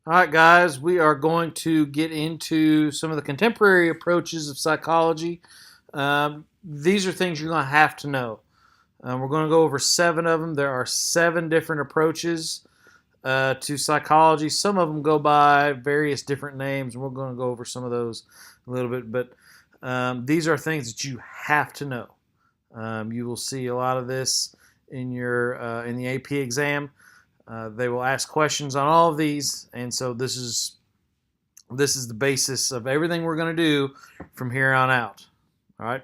All right, guys, we are going to get into some of the contemporary approaches of psychology. These are things you're going to have to know. We're going to go over 7 of them. There are 7 different approaches to psychology. Some of them go by various different names, and we're going to go over some of those a little bit. But these are things that you have to know. You will see a lot of this in your in the AP exam. They will ask questions on all of these, and so this is the basis of everything we're going to do from here on out. All right.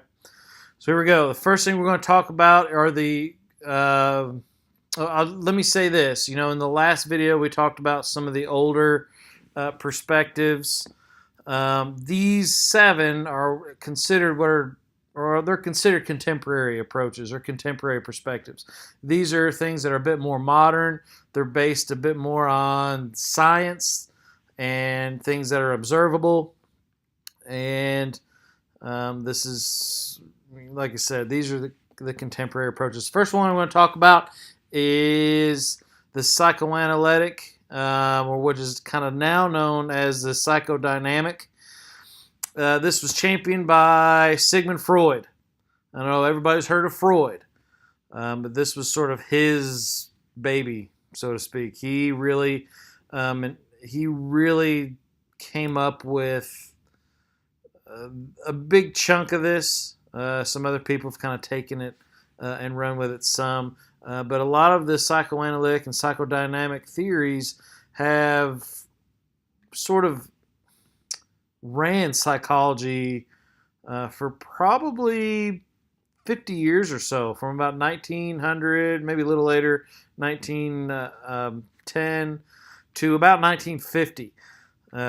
So here we go. The first thing we're going to talk about are the. Let me say this. You know, in the last video we talked about some of the older perspectives. These 7 are considered they're considered contemporary approaches or contemporary perspectives. These are things that are a bit more modern. They're based a bit more on science and things that are observable. And this is, like I said, these are the contemporary approaches. First one I'm going to talk about is the psychoanalytic, or what is kind of now known as the psychodynamic. This was championed by Sigmund Freud. I know everybody's heard of Freud, but this was sort of his baby, so to speak. He really came up with a big chunk of this. Some other people have kind of taken it and run with it some, but a lot of the psychoanalytic and psychodynamic theories have sort of ran psychology for probably 50 years or so, from about 1900, maybe a little later, 1910 to about 1950.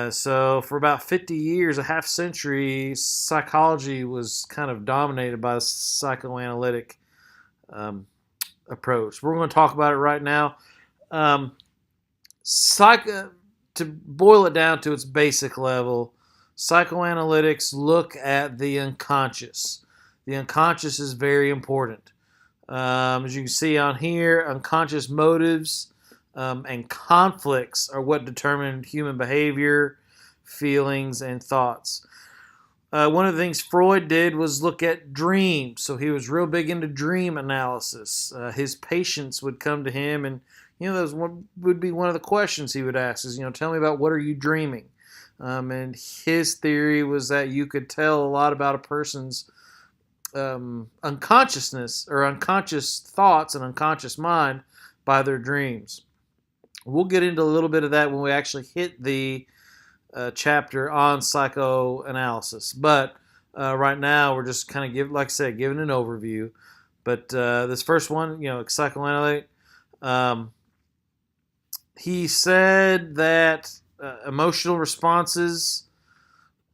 So for about 50 years, a half century, psychology was kind of dominated by the psychoanalytic approach. We're going to talk about it right now. To boil it down to its basic level, psychoanalytics look at the unconscious. The unconscious is very important. As you can see on here, unconscious motives and conflicts are what determine human behavior, feelings, and thoughts. One of the things Freud did was look at dreams. So he was real big into dream analysis. His patients would come to him, and those would be one of the questions he would ask is, tell me about what are you dreaming? And his theory was that you could tell a lot about a person's unconsciousness or unconscious thoughts and unconscious mind by their dreams. We'll get into a little bit of that when we actually hit the chapter on psychoanalysis. But right now we're just kind of giving an overview. But this first one, psychoanalytic, he said that emotional responses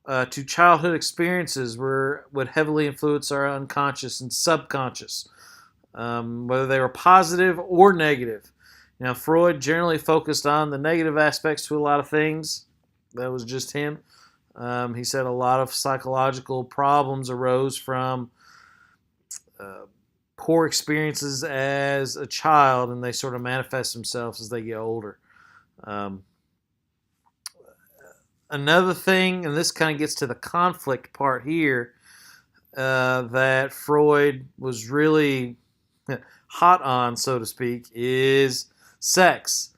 to childhood experiences would heavily influence our unconscious and subconscious, whether they were positive or negative. Now, Freud generally focused on the negative aspects to a lot of things. That was just him. He said a lot of psychological problems arose from poor experiences as a child, and they sort of manifest themselves as they get older. Another thing, and this kind of gets to the conflict part here, that Freud was really hot on, so to speak, is sex.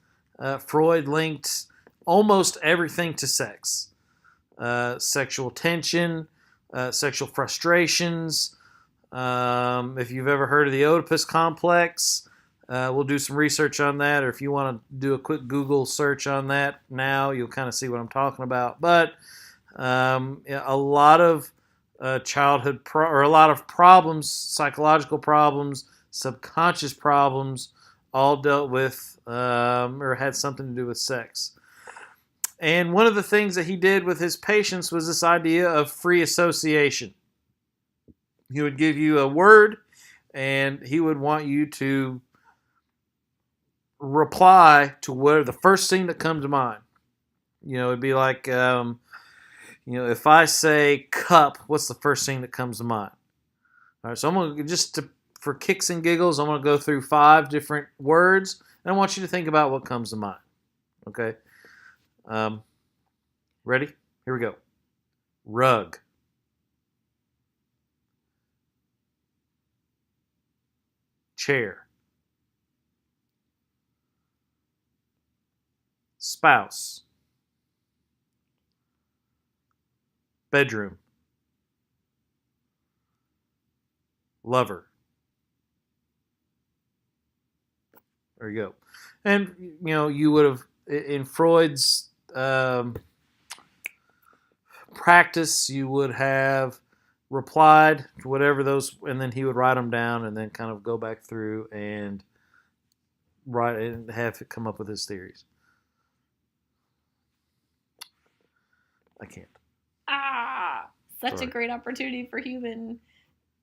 Freud linked almost everything to sex. Sexual tension, sexual frustrations. If you've ever heard of the Oedipus complex, we'll do some research on that, or if you want to do a quick Google search on that now, you'll kind of see what I'm talking about. But a lot of childhood or a lot of problems, psychological problems, subconscious problems, all dealt with or had something to do with sex. And one of the things that he did with his patients was this idea of free association. He would give you a word, and he would want you to reply to what the first thing that comes to mind. It'd be like, if I say cup, what's the first thing that comes to mind? All right, so I'm going to for kicks and giggles, I'm going to go through 5 different words, and I want you to think about what comes to mind. Okay. Um, ready? Here we go. Rug. Chair. Spouse. Bedroom. Lover. There you go. And you would have in Freud's practice, you would have replied to whatever those, and then he would write them down, and then kind of go back through and write and have it come up with his theories. I can't. Such a great opportunity for human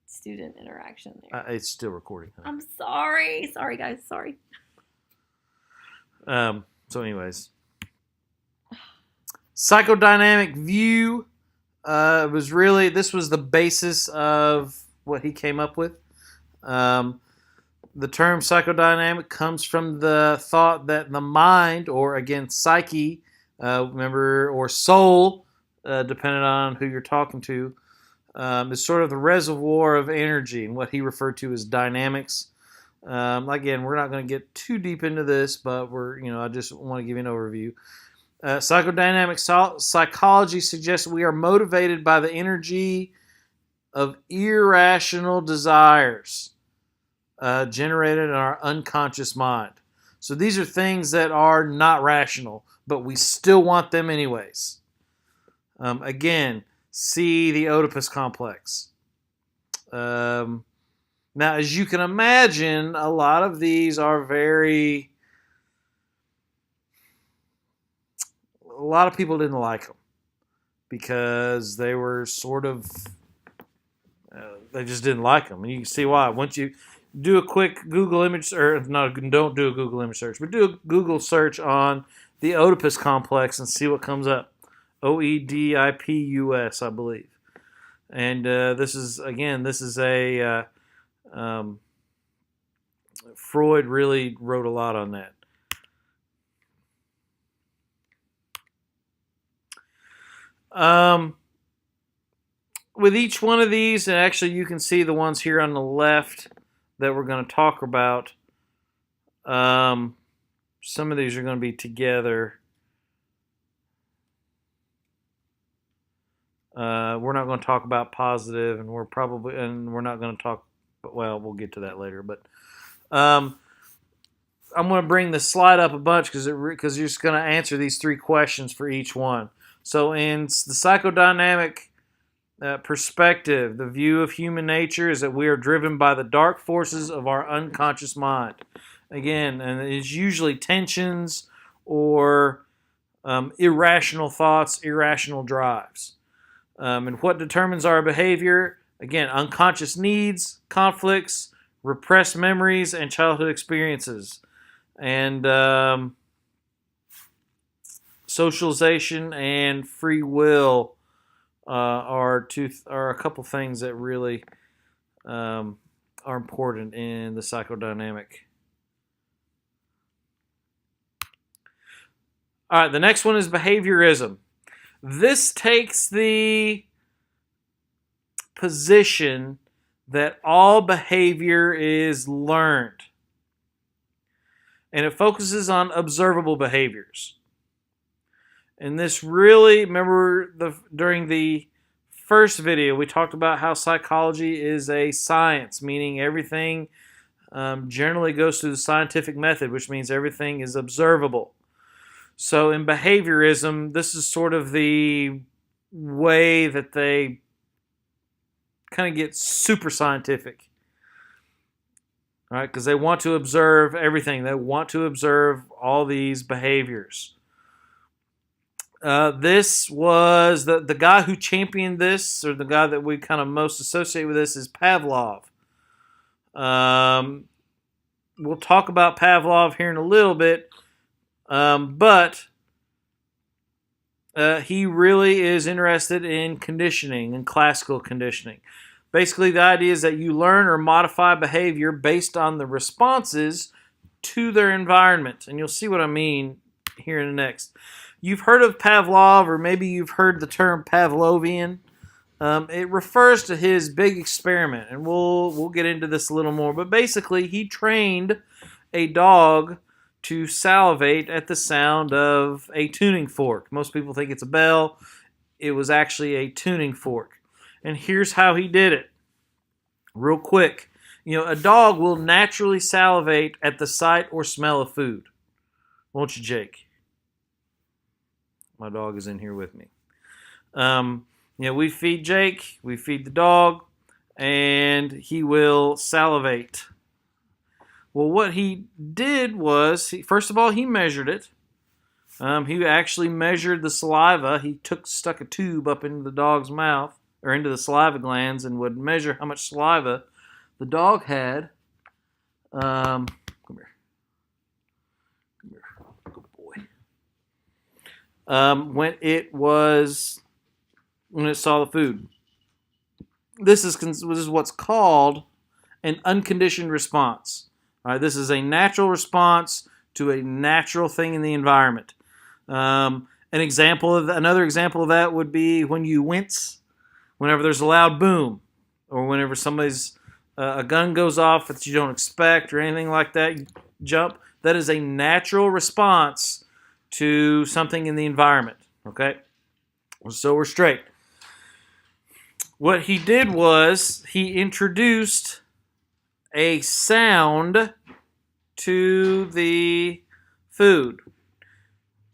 student interaction there. It's still recording. I'm sorry. Sorry, guys. Sorry. So anyways, psychodynamic view this was the basis of what he came up with. The term psychodynamic comes from the thought that the mind, or again psyche, or soul, depending on who you're talking to, is sort of the reservoir of energy, and what he referred to as dynamics. Again, we're not going to get too deep into this, but I just want to give you an overview. Psychodynamic psychology suggests we are motivated by the energy of irrational desires generated in our unconscious mind. So these are things that are not rational, but we still want them anyways. Again, see the Oedipus complex. Now, as you can imagine, a lot of these are a lot of people didn't like them because they were sort of, they just didn't like them. And you can see why. Once you do a quick Google image, or don't do a Google image search, but do a Google search on the Oedipus complex and see what comes up. Oedipus, I believe. And this is a... Freud really wrote a lot on that. With each one of these, and actually you can see the ones here on the left that we're going to talk about. Some of these are going to be together. We're not going to talk about positive, and we're not going to talk. Well, we'll get to that later. But I'm going to bring the slide up a bunch because you're just going to answer these 3 questions for each one. So in the psychodynamic perspective, the view of human nature is that we are driven by the dark forces of our unconscious mind. Again, and it's usually tensions or irrational thoughts, irrational drives. And what determines our behavior? Again, unconscious needs, conflicts, repressed memories, and childhood experiences. And socialization and free will are a couple things that really are important in the psychodynamic. All right, the next one is behaviorism. This takes the position that all behavior is learned. And it focuses on observable behaviors. And this really, remember during the first video, we talked about how psychology is a science, meaning everything generally goes through the scientific method, which means everything is observable. So in behaviorism, this is sort of the way that they kind of get super scientific. All right, because they want to observe everything. They want to observe all these behaviors. This was the guy who championed this, or the guy that we kind of most associate with this, is Pavlov. We'll talk about Pavlov here in a little bit, but he really is interested in conditioning and classical conditioning. Basically, the idea is that you learn or modify behavior based on the responses to their environment. And you'll see what I mean here in the next. You've heard of Pavlov, or maybe you've heard the term Pavlovian. It refers to his big experiment, and we'll get into this a little more. But basically, he trained a dog to salivate at the sound of a tuning fork. Most people think it's a bell. It was actually a tuning fork. And here's how he did it. Real quick. A dog will naturally salivate at the sight or smell of food. Won't you, Jake? My dog is in here with me. We feed Jake, we feed the dog, and he will salivate. Well, what he did was, first of all, he measured it. He actually measured the saliva. He stuck a tube up into the dog's mouth, or into the saliva glands, and would measure how much saliva the dog had. Come here. Good boy. When it saw the food. This is what's called an unconditioned response. All right, this is a natural response to a natural thing in the environment. Another example of that would be when you wince, whenever there's a loud boom, or whenever a gun goes off that you don't expect, or anything like that. You jump. That is a natural response to something in the environment. Okay, so we're straight. What he did was he introduced a sound to the food.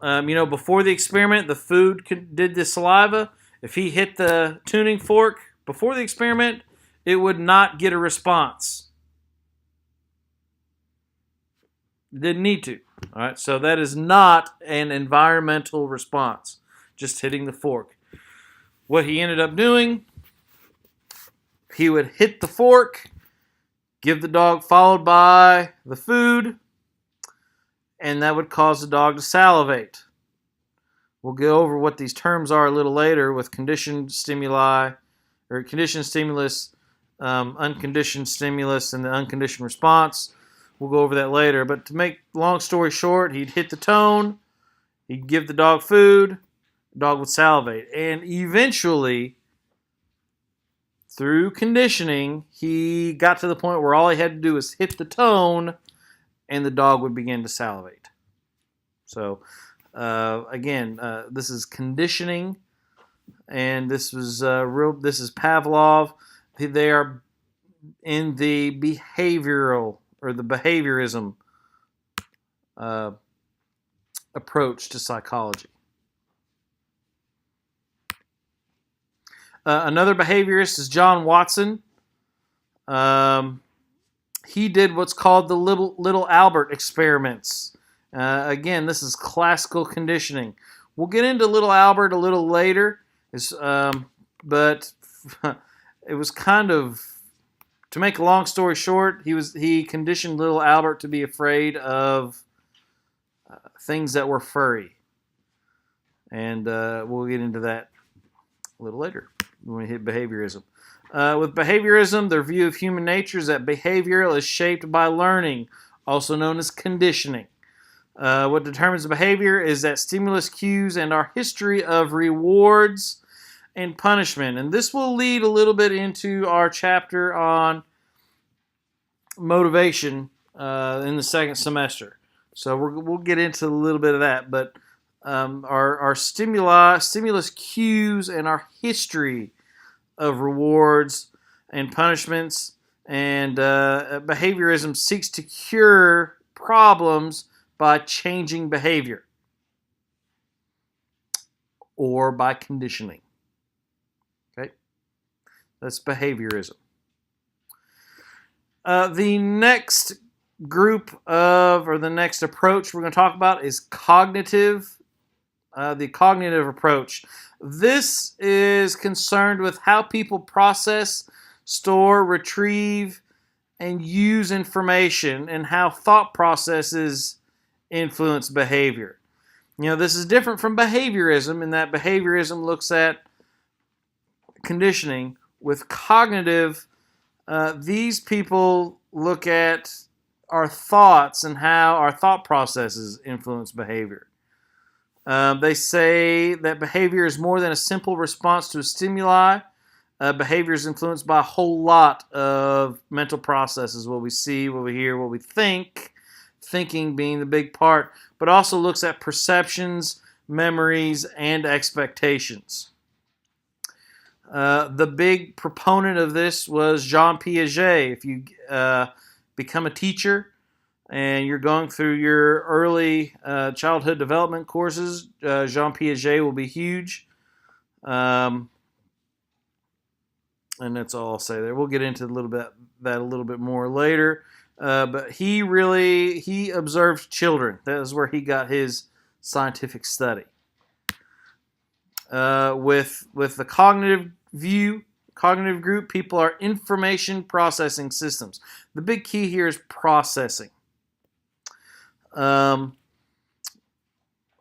Before the experiment, the food did the saliva. If he hit the tuning fork before the experiment, it would not get a response. It didn't need to. All right, so that is not an environmental response, just hitting the fork. What he ended up doing, he would hit the fork, give the dog, followed by the food, and that would cause the dog to salivate. We'll go over what these terms are a little later with conditioned stimuli, or conditioned stimulus, unconditioned stimulus, and the unconditioned response. We'll go over that later. But to make long story short, he'd hit the tone, he'd give the dog food, the dog would salivate. And eventually, through conditioning, he got to the point where all he had to do was hit the tone, and the dog would begin to salivate. So, this is conditioning, and this was This is Pavlov. They are in the behavioral, or the behaviorism approach to psychology. Another behaviorist is John Watson. He did what's called the Little Albert experiments. Again, this is classical conditioning. We'll get into Little Albert a little later, but it was kind of, to make a long story short, he conditioned Little Albert to be afraid of things that were furry, and we'll get into that a little later when we hit behaviorism. With behaviorism, their view of human nature is that behavioral is shaped by learning, also known as conditioning. What determines behavior is that stimulus cues and our history of rewards and punishment. And this will lead a little bit into our chapter on motivation in the second semester. So we'll get into a little bit of that. But our stimulus cues and our history of rewards and punishments, and behaviorism seeks to cure problems by changing behavior or by conditioning. Okay, that's behaviorism. The next the next approach we're going to talk about is cognitive. The cognitive approach. This is concerned with how people process, store, retrieve, and use information, and how thought processes influence behavior. This is different from behaviorism in that behaviorism looks at conditioning. With cognitive, these people look at our thoughts and how our thought processes influence behavior. They say that behavior is more than a simple response to a stimuli. Behavior is influenced by a whole lot of mental processes, what we see, what we hear, what we think, thinking being the big part, but also looks at perceptions, memories, and expectations. The big proponent of this was Jean Piaget. If you become a teacher and you're going through your early childhood development courses, Jean Piaget will be huge. And that's all I'll say there. We'll get into a little bit more later. But he observed children. That is where he got his scientific study. With the cognitive group, people are information processing systems. The big key here is processing.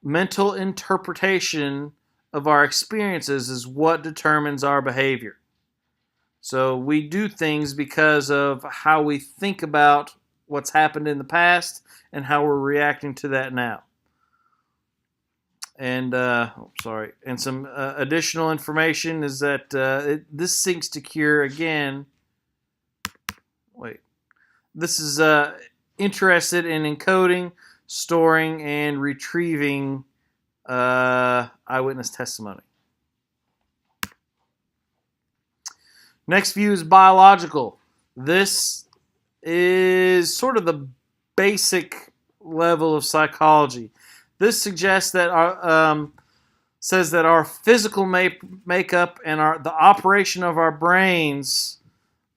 Mental interpretation of our experiences is what determines our behavior. So we do things because of how we think about what's happened in the past and how we're reacting to that now. And and some additional information is that this seeks to cure again. This is interested in encoding, storing, and retrieving eyewitness testimony. Next view is biological. This is sort of the basic level of psychology. This suggests that says that our physical makeup and the operation of our brains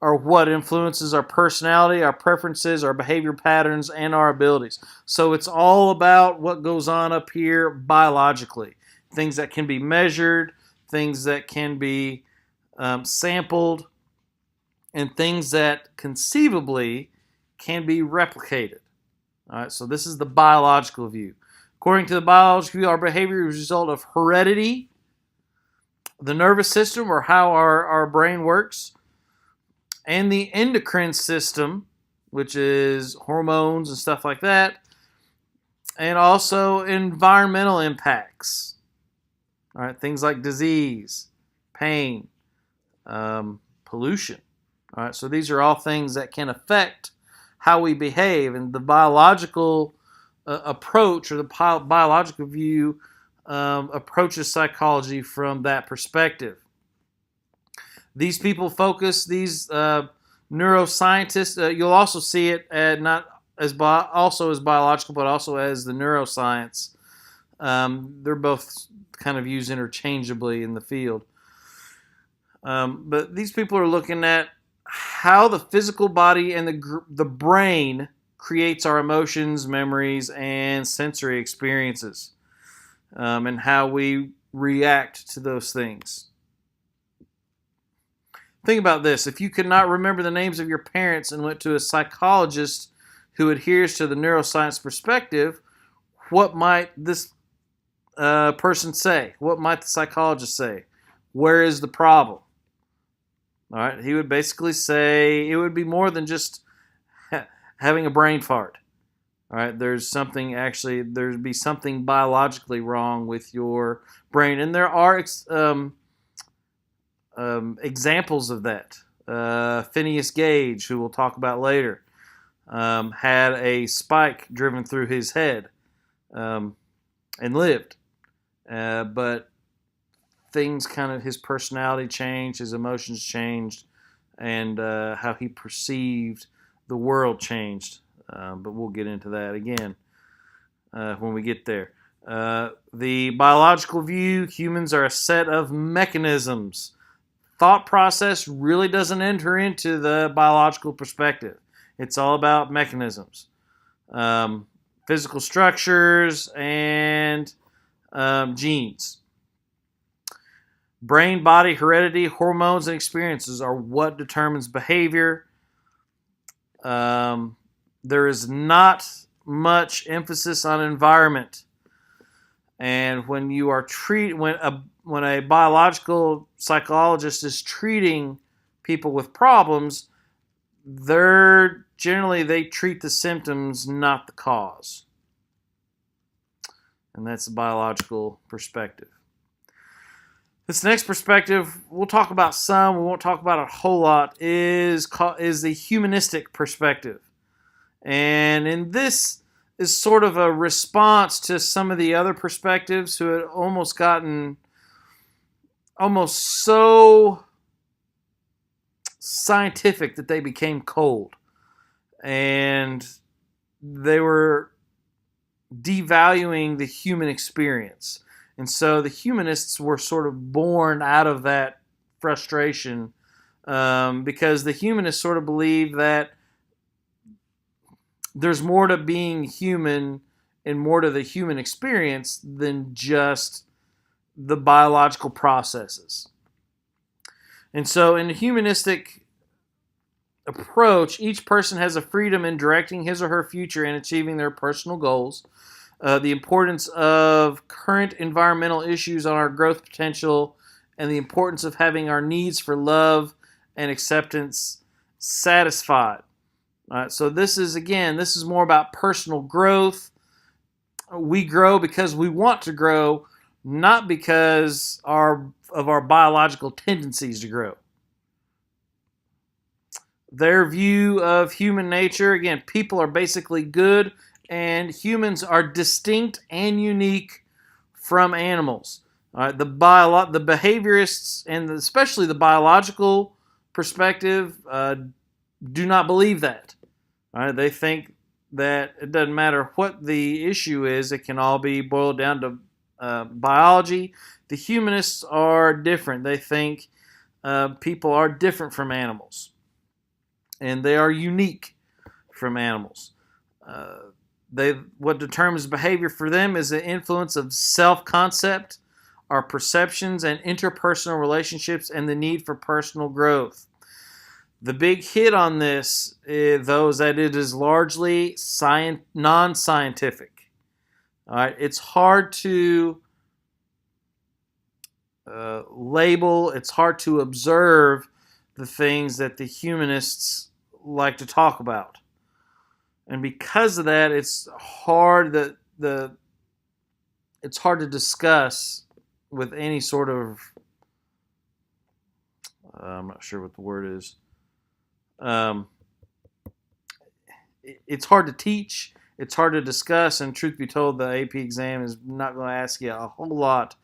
are what influences our personality, our preferences, our behavior patterns, and our abilities. So it's all about what goes on up here biologically. Things that can be measured, things that can be sampled, and things that conceivably can be replicated. All right, so this is the biological view. According to the biological view, our behavior is a result of heredity, the nervous system, or how our brain works, and the endocrine system, which is hormones and stuff like that, and also environmental impacts. All right, things like disease, pain, pollution. All right, so these are all things that can affect how we behave, and the biological approach, or the biological view, approaches psychology from that perspective. These people focus, these neuroscientists, you'll also see it not as also as biological, but also as the neuroscience. They're both kind of used interchangeably in the field. But these people are looking at how the physical body and the brain creates our emotions, memories, and sensory experiences, and how we react to those things. Think about this. If you could not remember the names of your parents and went to a psychologist who adheres to the neuroscience perspective, what might this person say? What might the psychologist say? Where is the problem? All right, he would basically say it would be more than just having a brain fart. All right, there'd be something biologically wrong with your brain, and there are examples of that. Phineas Gage, who we'll talk about later, had a spike driven through his head and lived, but things his personality changed, his emotions changed, and how he perceived the world changed. But we'll get into that again when we get there. The biological view, humans are a set of mechanisms. Thought process really doesn't enter into the biological perspective. It's all about mechanisms, physical structures, and genes. Brain, body, heredity, hormones, and experiences are what determines behavior. There is not much emphasis on environment, and when you are when a biological psychologist is treating people with problems, they treat the symptoms, not the cause. and that's the biological perspective. This next perspective, we'll talk about some, we won't talk about a whole lot, is the humanistic perspective. And this is sort of a response to some of the other perspectives who had almost gotten so scientific that they became cold. And they were devaluing the human experience. And so the humanists were sort of born out of that frustration because the humanists sort of believe that there's more to being human and more to the human experience than just the biological processes. And so in the humanistic approach, each person has a freedom in directing his or her future and achieving their personal goals. The importance of current environmental issues on our growth potential, and the importance of having our needs for love and acceptance satisfied. All right, so this is more about personal growth. We grow because we want to grow, not because of our biological tendencies to grow. Their view of human nature, again, people are basically good, and humans are distinct and unique from animals. All right, the behaviorists, and especially the biological perspective, do not believe that. All right, they think that it doesn't matter what the issue is, it can all be boiled down to biology. The humanists are different. They think people are different from animals, and they are unique from animals. What determines behavior for them is the influence of self-concept, our perceptions and interpersonal relationships, and the need for personal growth. The big hit on this, though, is that it is largely non-scientific. All right, it's hard to label, it's hard to observe the things that the humanists like to talk about. And because of that, it's hard to discuss with any sort of, I'm not sure what the word is. It's hard to teach. It's hard to discuss. And truth be told, the AP exam is not going to ask you a whole lot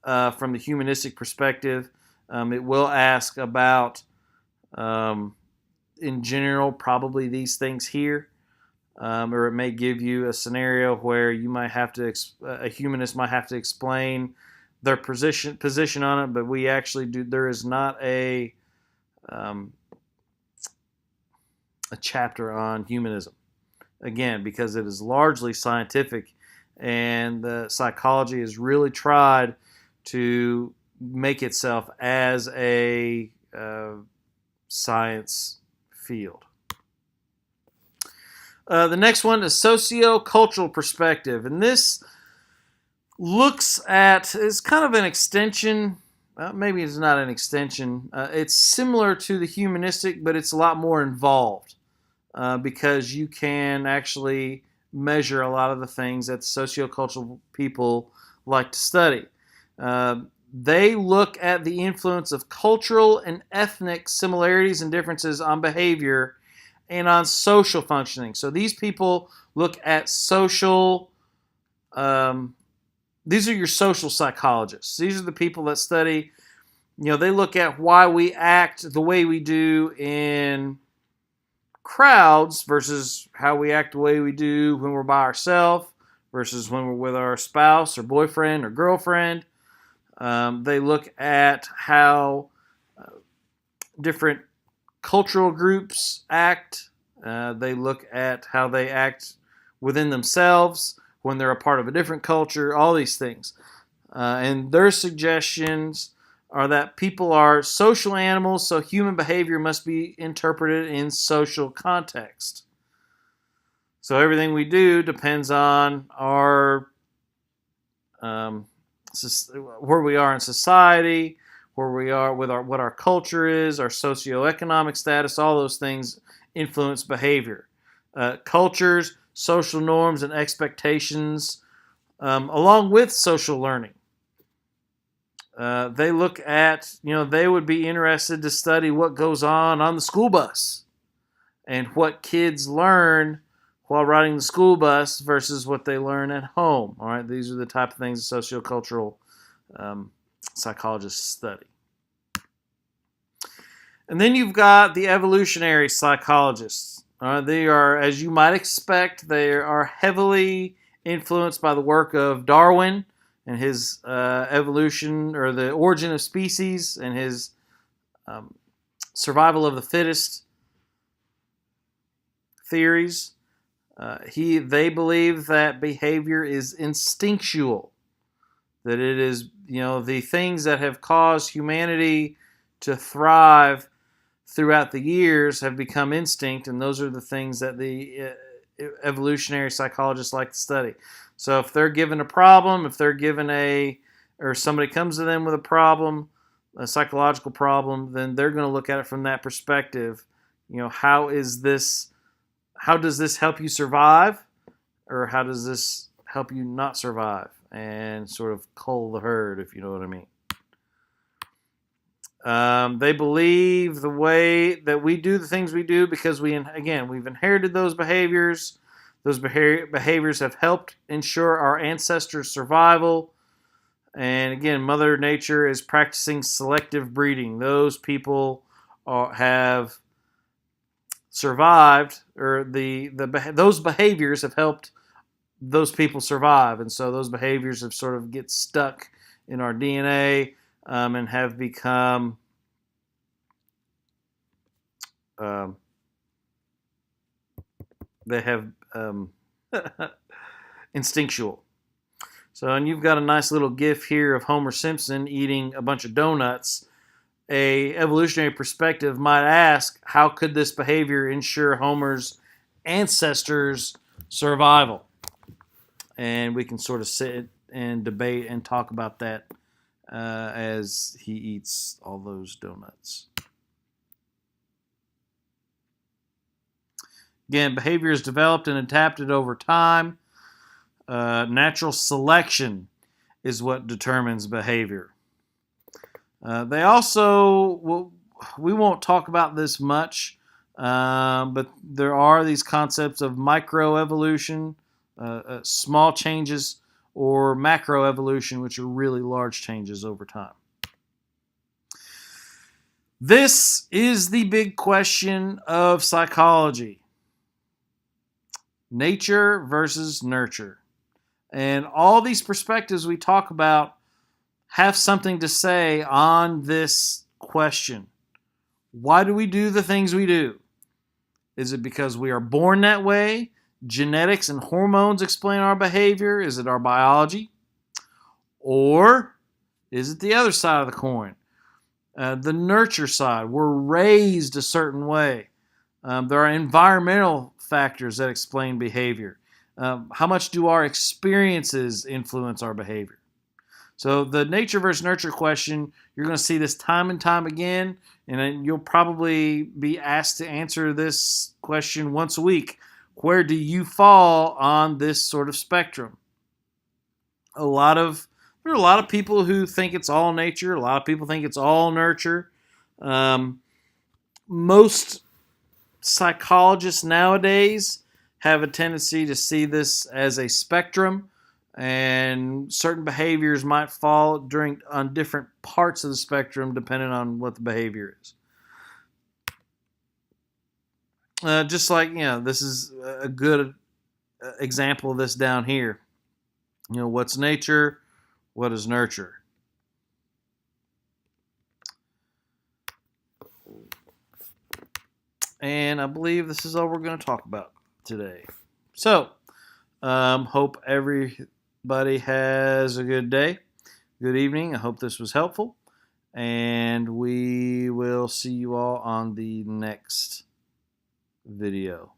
from the humanistic perspective. It will ask about, in general, probably these things here. Or it may give you a scenario where you might have to, a humanist might have to explain their position on it, but we actually do. There is not a chapter on humanism, again, because it is largely scientific, and the psychology has really tried to make itself as a science field. The next one is socio-cultural perspective, and this looks at, it's kind of an extension, maybe it's not an extension, it's similar to the humanistic, but it's a lot more involved because you can actually measure a lot of the things that socio-cultural people like to study. They look at the influence of cultural and ethnic similarities and differences on behavior and on social functioning. So these people look at social, these are your social psychologists. These are the people that study, they look at why we act the way we do in crowds versus how we act the way we do when we're by ourselves versus when we're with our spouse or boyfriend or girlfriend. They look at how different cultural groups act. They look at how they act within themselves when they're a part of a different culture, all these things. And their suggestions are that people are social animals, so human behavior must be interpreted in social context. So everything we do depends on our where we are in society, where we are with what our culture is, our socioeconomic status, all those things influence behavior. Cultures, social norms, and expectations along with social learning. They look at, they would be interested to study what goes on the school bus and what kids learn while riding the school bus versus what they learn at home. All right, these are the type of things sociocultural psychologists study. And then you've got the evolutionary psychologists. They are, as you might expect, they are heavily influenced by the work of Darwin and his evolution, or the origin of species, and his survival of the fittest theories. They believe that behavior is instinctual, that it is, the things that have caused humanity to thrive throughout the years have become instinct, and those are the things that the evolutionary psychologists like to study. So if they're given a problem, or somebody comes to them with a problem, a psychological problem, then they're going to look at it from that perspective. How does this help you survive, or how does this help you not survive, and sort of cull the herd, if you know what I mean. They believe the way that we do the things we do because we've inherited those behaviors. Those behaviors have helped ensure our ancestors' survival. And again, Mother Nature is practicing selective breeding. Those people have survived, or those behaviors have helped those people survive. And so those behaviors have sort of get stuck in our DNA. And have become instinctual. So, and you've got a nice little gif here of Homer Simpson eating a bunch of donuts. A evolutionary perspective might ask, how could this behavior ensure Homer's ancestors' survival? And we can sort of sit and debate and talk about that as he eats all those donuts. Again, behavior is developed and adapted over time. Natural selection is what determines behavior. They also, we won't talk about this much, but there are these concepts of microevolution, small changes, or macroevolution, which are really large changes over time. This is the big question of psychology. Nature versus nurture. And all these perspectives we talk about have something to say on this question. Why do we do the things we do? Is it because we are born that way? Genetics and hormones explain our behavior? Is it our biology? Or is it the other side of the coin? The nurture side. We're raised a certain way. There are environmental factors that explain behavior. How much do our experiences influence our behavior? So the nature versus nurture question, you're going to see this time and time again, and you'll probably be asked to answer this question once a week. Where do you fall on this sort of spectrum? There are a lot of people who think it's all nature. A lot of people think it's all nurture. Most psychologists nowadays have a tendency to see this as a spectrum, and certain behaviors might fall on different parts of the spectrum depending on what the behavior is. Just like, this is a good example of this down here. What's nature? What is nurture? And I believe this is all we're going to talk about today. So, hope everybody has a good day, good evening. I hope this was helpful. And we will see you all on the next video.